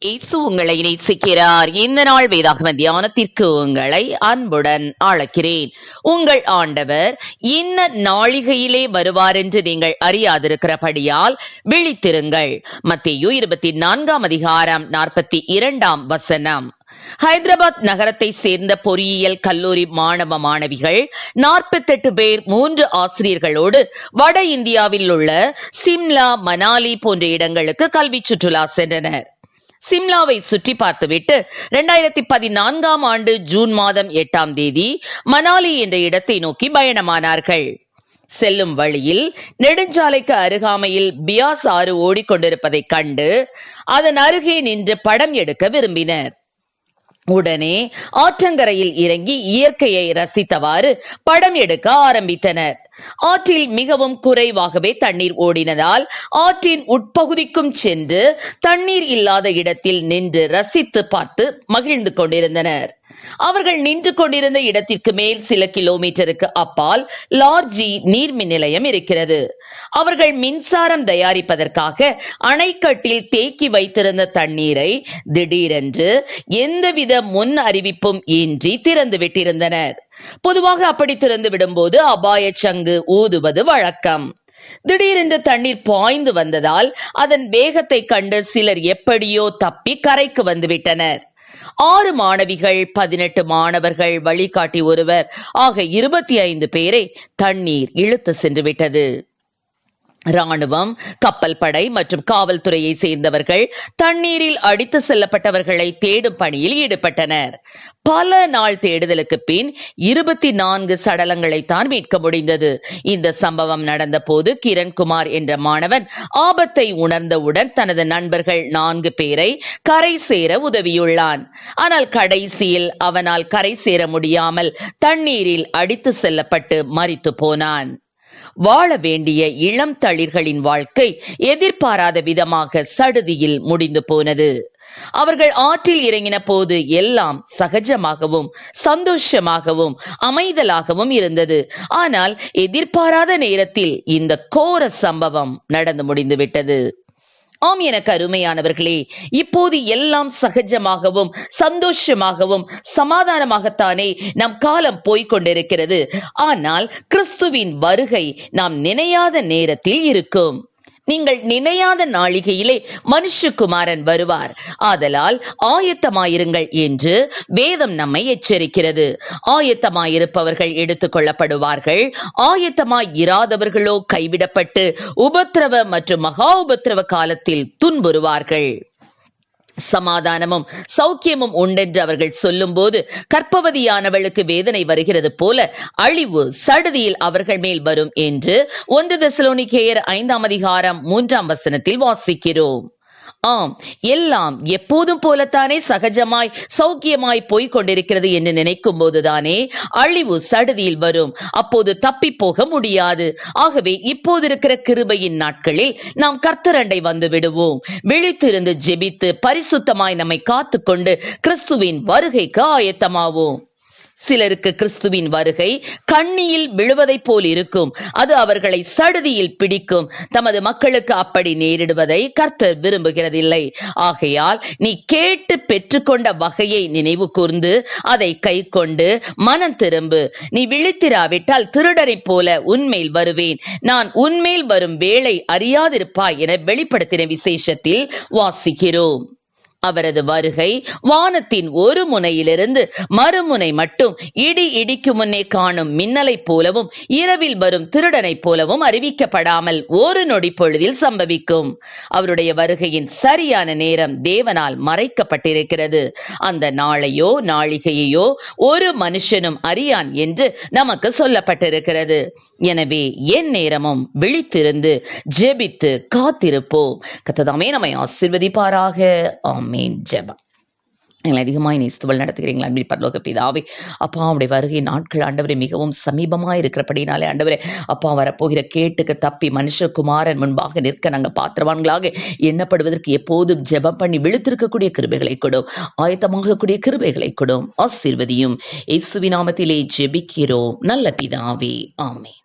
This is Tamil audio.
இயேசு உங்களை நேசிக்கிறார். இந்த நாள் வேதாகம தியானத்திற்கு உங்களை அன்புடன் அழைக்கிறேன். உங்கள் ஆண்டவர் இந்த நாளிகையிலே வருவார் என்று நீங்கள் அறியாதிருக்கிறபடியால் விழித்திருங்கள். மத்தேயு 24:42 ஹைதராபாத் நகரத்தை சேர்ந்த பொறியியல் கல்லூரி மாணவ மாணவிகள் 48 பேர் 3 ஆசிரியர்களோடு வட இந்தியாவில் உள்ள சிம்லா, மனாலி போன்ற இடங்களுக்கு கல்வி சுற்றுலா சென்றனர். சிம்லாவை சுற்றி பார்த்துவிட்டு 2014 ஜூன் 8 மனாலி என்ற இடத்தை நோக்கி பயணமானார்கள். செல்லும் வழியில் நெடுஞ்சாலைக்கு அருகாமையில் பியாஸ் ஆறு ஓடிக்கொண்டிருப்பதை கண்டு அதன் அருகே நின்று படம் எடுக்க விரும்பினர். உடனே ஆற்றங்கரையில் இறங்கி இயற்கையை ரசித்தவாறு படம் எடுக்க ஆரம்பித்தனர். ஆற்றில் மிகவும் குறைவாகவே தண்ணீர் ஓடினதால் ஆற்றின் உட்பகுதிக்கும் சென்று தண்ணீர் இல்லாத இடத்தில் நின்று ரசித்து பார்த்து மகிழ்ந்து கொண்டிருந்தனர். அவர்கள் நின்று கொண்டிருந்த இடத்திற்கு மேல் சில கிலோமீட்டருக்கு அப்பால் லார்ஜி நீர்மின் நிலையம் இருக்கிறது. அவர்கள் மின்சாரம் தயாரிப்பதற்காக அணைக்கட்டில் தேக்கி வைத்திருந்த தண்ணீரை திடீரென்று எந்தவித முன் அறிவிப்பும் இன்றி திறந்து விட்டிருந்தனர். பொதுவாக அப்படி திறந்து விடும்போது அபாய சங்கு ஊதுவது வழக்கம். திடீரென்று தண்ணீர் பாய்ந்து வந்ததால் அதன் வேகத்தை கண்டு சிலர் எப்படியோ தப்பி கரைக்கு வந்துவிட்டனர். 6 மாணவிகள், 18 மாணவர்கள், வழிகாட்டி ஒருவர் ஆக 25 பேரை தண்ணீர் இழுத்து சென்று விட்டது. ராணுவம், கப்பல் படை மற்றும் காவல்துறையை சேர்ந்தவர்கள் தண்ணீரில் அடித்து செல்லப்பட்டவர்களை தேடும் பணியில் ஈடுபட்டனர். பல நாள் தேடுதலுக்கு பின் 24 சடலங்களை தான் மீட்க முடிந்தது. இந்த சம்பவம் நடந்த போது கிரண்குமார் என்ற மாணவன் ஆபத்தை உணர்ந்தவுடன் தனது நண்பர்கள் 4 பேரை கரை சேர உதவியுள்ளான். ஆனால் கடைசியில் அவனால் கரை சேர முடியாமல் தண்ணீரில் அடித்து செல்லப்பட்டு மரித்து போனான். வாழ வேண்டிய இளம் தளிர்களின் வாழ்க்கை எதிர்பாராத விதமாக சடுதியில் முடிந்து போனது. அவர்கள் ஆற்றில் இறங்கின போது எல்லாம் சகஜமாகவும் சந்தோஷமாகவும் அமைதலாகவும் இருந்தது. ஆனால் எதிர்பாராத நேரத்தில் இந்த கோர சம்பவம் நடந்து முடிந்துவிட்டது. ஆம், எனக்கு அருமையானவர்களே, இப்போது எல்லாம் சகஜமாகவும் சந்தோஷமாகவும் சமாதானமாகத்தானே நம் காலம் போய்கொண்டிருக்கிறது. ஆனால் கிறிஸ்துவின் வருகை நாம் நினையாத நேரத்தில் இருக்கும். நீங்கள் நினையாத நாளிகையிலே மனுஷகுமாரன் வருவார். ஆதலால் ஆயத்தமாயிருங்கள் என்று வேதம் நம்மை எச்சரிக்கிறது. ஆயத்தமாயிருப்பவர்கள் எடுத்துக் கொள்ளப்படுவார்கள். ஆயத்தமாய் இராதவர்களோ கைவிடப்பட்டு உபத்திரவ மற்றும் மகா உபத்திரவ காலத்தில் துன்புறுவார்கள். சமாதானமும் சௌக்கியமும் உண்டென்று அவர்கள் சொல்லும் போது கர்ப்பவதியானவளுக்கு வேதனை வருகிறது போல அழிவு சடுதியில் அவர்கள் மேல் வரும் என்று 1 தெசலோனிக்கேயர் 5:3 வாசிக்கிறோம். ஆம், எல்லாம் எப்போதும் போலத்தானே சகஜமாய் சௌக்கியமாய் போய்கொண்டிருக்கிறது என்று நினைக்கும் போதுதானே அழிவு சடுதியில் வரும். அப்போது தப்பி போக முடியாது. ஆகவே இப்போது இருக்கிற கிருபையின் நாட்களில் நாம் கர்த்தரண்டை வந்து விடுவோம். விழித்திருந்து ஜெபித்து பரிசுத்தமாய் நம்மை காத்துக்கொண்டு கிறிஸ்துவின் வருகைக்கு ஆயத்தமாவோம். சிலருக்கு கிறிஸ்துவின் வருகை கண்ணியில் விழுவதை போல் இருக்கும். அது அவர்களை சடுதியில் பிடிக்கும். தமது மக்களுக்கு அப்படி நேரிடுவதை கர்த்தர் விரும்புகிறதில்லை. ஆகையால் நீ கேட்டு பெற்றுக்கொண்ட வகையை நினைவு கூர்ந்து அதை கை கொண்டு மனம் திரும்பு. நீ விழித்திராவிட்டால் திருடரை போல உன்மேல் வருவேன், நான் உன்மேல் வரும் வேளை அறியாதிருப்பாய் என வெளிப்படுத்தின விசேஷத்தில் வாசிக்கிறோம். அவரது வருகை வானத்தின் ஒரு முனையிலிருந்து மறுமுனை மட்டும் இடி இடிக்கும் முன்னே காணும் மின்னலை போலவும் இரவில் வரும் திருடனை போலவும் அறிவிக்கப்படாமல் ஒரு நொடி பொழுதில் சம்பவிக்கும். அவருடைய வருகையின் சரியான நேரம் தேவனால் மறைக்கப்பட்டிருக்கிறது. அந்த நாளையோ நாளிகையோ ஒரு மனுஷனும் அறியான் என்று நமக்கு சொல்லப்பட்டிருக்கிறது. எனவே என் நேரமும் விழித்திருந்து ஜெபித்து காத்திருப்போம். கர்த்தர் நம்மை ஆசீர்வதிப்பாராக. ஆமென். ஜெபம். எங்களை அதிகமாய் நேசித்து நடத்துகிறீங்களா அன்பில் பரலோக பிதாவே, அப்பா அவருடைய வருகை நாட்கள் ஆண்டவரே மிகவும் சமீபமாக இருக்கிறபடினாலே ஆண்டவரே அப்பா வரப்போகிற கேட்டுக்கு தப்பி மனுஷகுமாரன் முன்பாக நிற்க நாங்கள் பாத்திரவான்களாக எண்ணப்படுவதற்கு எப்போதும் ஜெபம் பண்ணி விழுத்திருக்கக்கூடிய கிருபைகளை கொடும், ஆயத்தமாகக்கூடிய கிருபைகளை கொடும், ஆசீர்வதியும். இயேசுவின் நாமத்திலே ஜெபிக்கிறோம் நல்ல பிதாவே. ஆமென்.